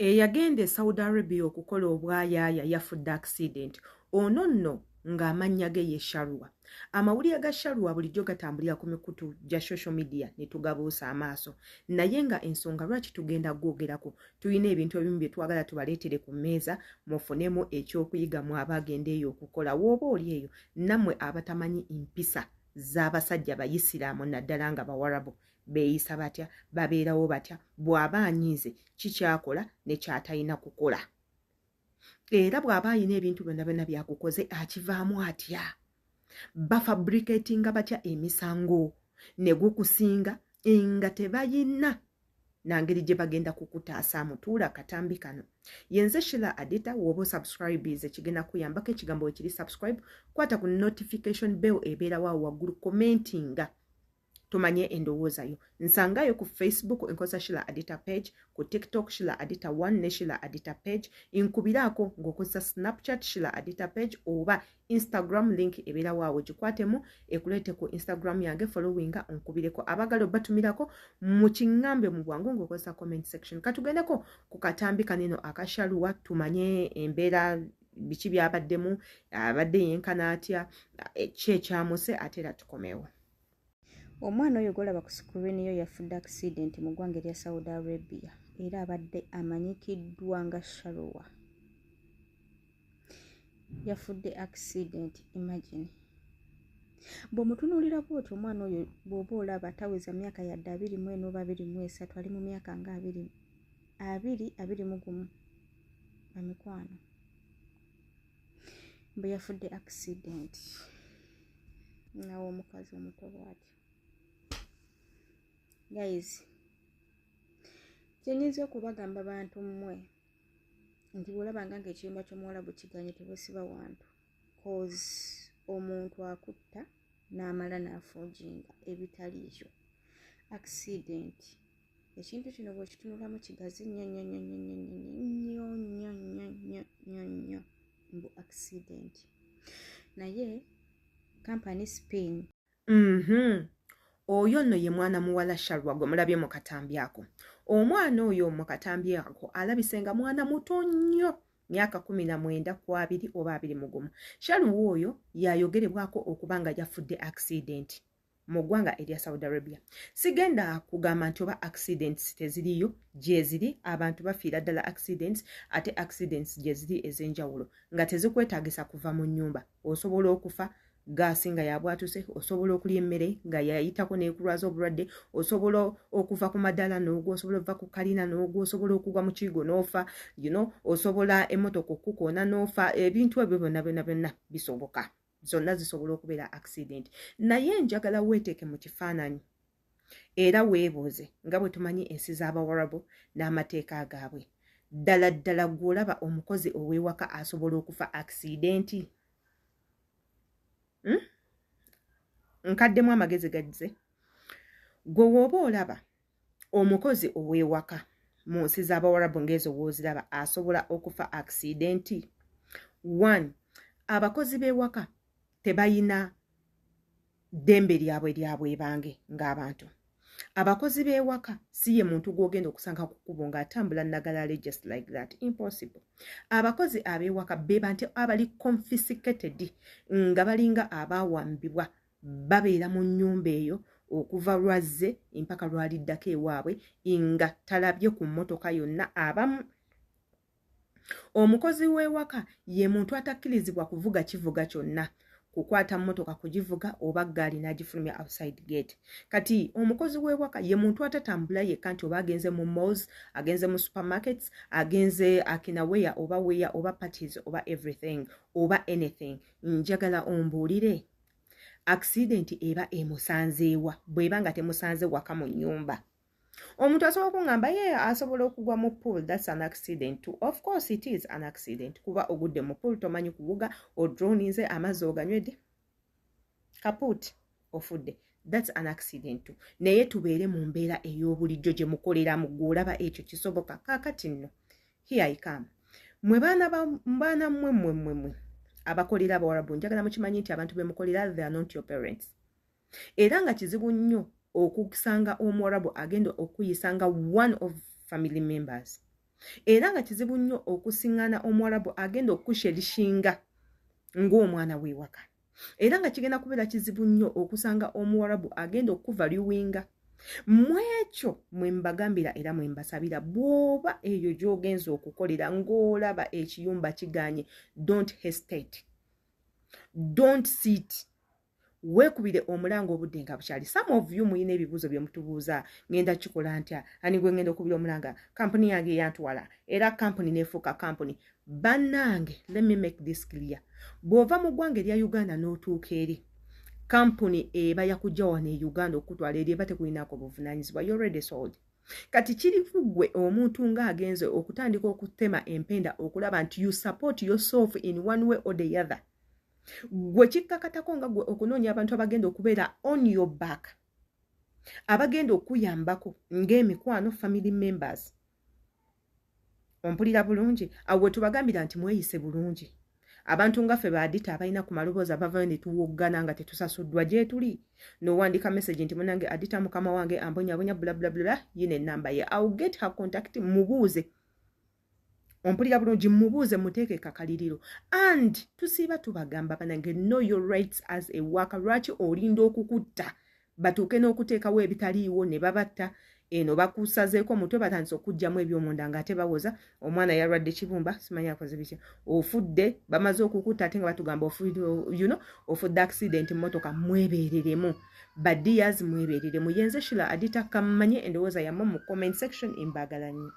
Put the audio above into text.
Eyagenda e Saudi Arabia okukola obwayaaya yafudde accident. Ono nno ng'amannya ge ye Shalwa. Amawulire ga Shalwa bulijjo gatambulira ku mikutu gya social media ne tugabuusa amaaso. Naye nga ensonga lwaki tugenda gwogerako, tulina ebintu ebimu bye twagala tubaleetere ku mmeeza mufunemu ekyokuyiga mu abagenda eyo okukola. Wooba oli eyo nammwe abatamanyi empisa z'abasajja Bayisiraamu naddala nga Bawarabu beeyisa batya, babeerawo batya, bw'aba anyiize kikyakola ne ky'atalina kukola. Era bw'aba alina ebintu byonna byonna byakukoze akivaamu atya. Bafabricatinga batya emisango ne gukusinga nga tebayina nangeri gye bagenda kukutaasaamu. Tuula katambi kano. Yenze Sheila Adita w'oba subscribers ekigenda kuyambako ekigambo ekiri subscribe, kwata ku notification bell ebeera waawo waggulu commentinga. Tumanye endowooza yo. Nsangayo ku Facebook enkoza Sheila Adita page, ku TikTok Sheila Adita 1 ne Sheila Adita page, inkubirako ng'okozesa Snapchat Sheila Adita page oba Instagram link ebeera waawo gikwatemu ekuleete ku Instagram yange followinga onkubireko. Abagalo batumirako mu kiŋŋambe mu bwangu ng'okozesa comment section. Katugendeko ku katambi kaneno aka Shalwa tumanye embeera biki byabaddemu, abadde yenkana atya, ki ekyamuse ate era tukomewo. Omwana oyo golaba ku screen yo yafudde accident mu ggwanga lya Saudi Arabia era abadde amanyikiddwa nga Shalwa. Yafudde accident, imagine. Bw'omutunuulira bw'otyo omwana oyo bw'oba olaba taweza myaka yadde 21 oba 23, ali mu myaka nga 21 bamikwano. Bwe yafudde accident nawo omukazi omuto bw'atyo. Guys, kyenyinza okubagamba bantu mmwe nti bw'olabanga ng'ekiyumba ky'omuwalabu kiganye tebwesiba wantu, cause omuntu akutta n'amala n'afuujinga ebitaliiyo. Accident ekintu kino bw'okitunulamu kigazi nnyo mbu accident. Naye company Spain. Oyo nno ye mwana muwala Shalwa gwe mulabye mu katambi ako. Omwana oyo mu katambi ako alabisenga mwana muto nnyo, myaka 19 ku 2 oba 21. Shalwa oyo yayogerebwako okuba nga yafudde accident mu ggwanga erya Saudi Arabia. Sigenda kugamba nti oba accidents teziriyo, gye ziri, abantu bafiira ddala accidents, ate accidents gye ziri ez'enjawulo nga tezikwetaagisa kuva mu nnyumba. Osobola okufa gaasi nga yabwatuse, osobola okulya emmere nga yayitako n'ekulwaza obulwadde, osobola okuva ku maddaala n'ogwa, osobola okuva ku kalina n'ogwa, osobola okugwa mu kiyigo n'ofa, osobola emmotoka okukoona n'ofa. Ebintu ebyo byonna bisoboka. Zonna zisobola okubeera accident. Naye njagala weeteeke mu kifaananyi era weebuuze nga bwe tumanyi ensi z'Abawarabu n'amateeka gaabwe. Ddala ddala gw'olaba omukozi ow'ewaka asobola okufa accident. Nkaddemu amagezi gazze. Gwe w'oba olaba omukozi ow'ewaka mu nsi z'Abawarabu ng'ezo w'oziraba asobola okufa accident. 1. Abakozi b'ewaka tebayina ddembe lyabwe bwange ng'abantu. Abakozi b'ewaka si ye muntu gw'ogenda okusanga ku kkubo ng'atambula nnagalale just like that. Impossible. Abakozi ab'ewaka be bantu abali confiscated nga balinga abaawambibwa, babeera mu nnyumba eyo okuva lwazze mpaka lwaliddako ewaabwe nga talabye ku mmotoka yonna. Abamu omukozi w'ewaka ye muntu atakkirizibwa kuvuga kivuga kyonna, kukwata mmotoka kugivuga oba ggaali n'agifulumya outside gate. Kati omukozi w'ewaka ye muntu atatambula yekka nti oba agenze mu malls, agenze mu supermarkets, agenze akinaweya oba weya oba parties oba everything oba anything. Njagala ombuulire accident eba emusanzeewa bw'eba nga temusanze waka mu nnyumba. Omuntu asobola okungamba ye asobola okugwa mu pool, that's an accident too. Of course it is an accident. Kuba ogudde mu pool tomanyi kuwuga, odroninze amazzi oganywedde, kaput ofudde. That's an accident too. Naye tubeere mu mbeera ey'obulijjo gye mukoleramu gw'olaba ekyo kisoboka. Kaakati nno here I come. Mwe baana mmwe abakolera Abawarabu, njagala mukimanyi nti abantu be mukolera they are not your parents. Era nga kizibu nnyo okusanga Omwarabu agenda okuyisanga one of family members. era nga kizibu nnyo okusiŋŋaana omuwarabu agenda okukusha erishinga ng'omwana w'ewaka, era nga kigenda kubeera kizibu nnyo okusanga omuwarabu agenda okuvaluwinga. Mu ekyo mwe mbagambira era mwe mbasabira, bw'oba eyo gy'ogenza okukolera ng'olaba ekiyumba kiganye, don't hesitate, don't sit, weekubire omulanga obudde nga bukyali. Some of you muyina ebibuuzo bye mutubuuza, ngenda kikola ntya, ani gwe ngenda okubira omulanga, kampuni yange yantwala era kampuni neefuuka kampuni. Bannange, let me make this clear, bw'ova mu ggwanga erya Uganda n'otuuka eri, kampuni eba yakujja wano e Uganda okutwala eri eba tekulinako buvunaanyizibwa, you already sold. Kati kirifu ggwe omuntu ng'agenze okutandika okutema empenda okulaba nti you support yourself in one way or the other. Gwe kikkakatako nga gwe okunoonya abantu abagenda okubeera on your back, abagenda okuyambako ng'emikwano, family members. Ompulira bulungi? Awo tubagambira nti mweyise bulungi. Abantu nga ffe baadita abalina ku maloboozi abavayo ne tuwoggana nga tetusasuddwa gye tuli, n'owandika message nti munange adita mukama wange ambonyabonya bla bla bla, yine ennamba ye. I'll get her contact, mubuuze. Ompulira bulungi, mubuuze, muteeke kakaliriro. And tusiiba tubagamba banange, know your rights as a worker. Lwaki olinda okukutta batuuke n'okuteekawo ebitaliiwo ne babatta? Eno bakusazeeko mutwe batandise okujjamu ebyomunda ng'ate bawoza. Omwana yalwadde kibumba, simanyi akoze bitya. Ofudde, bamaze okukutta ate nga batugamba ofudde accident mmotoka. Mwebeereremu. Badias mwebeereremu. Yenze Shila Adita kammanye endowooza yammwe mu comment section. Embagala nnyo.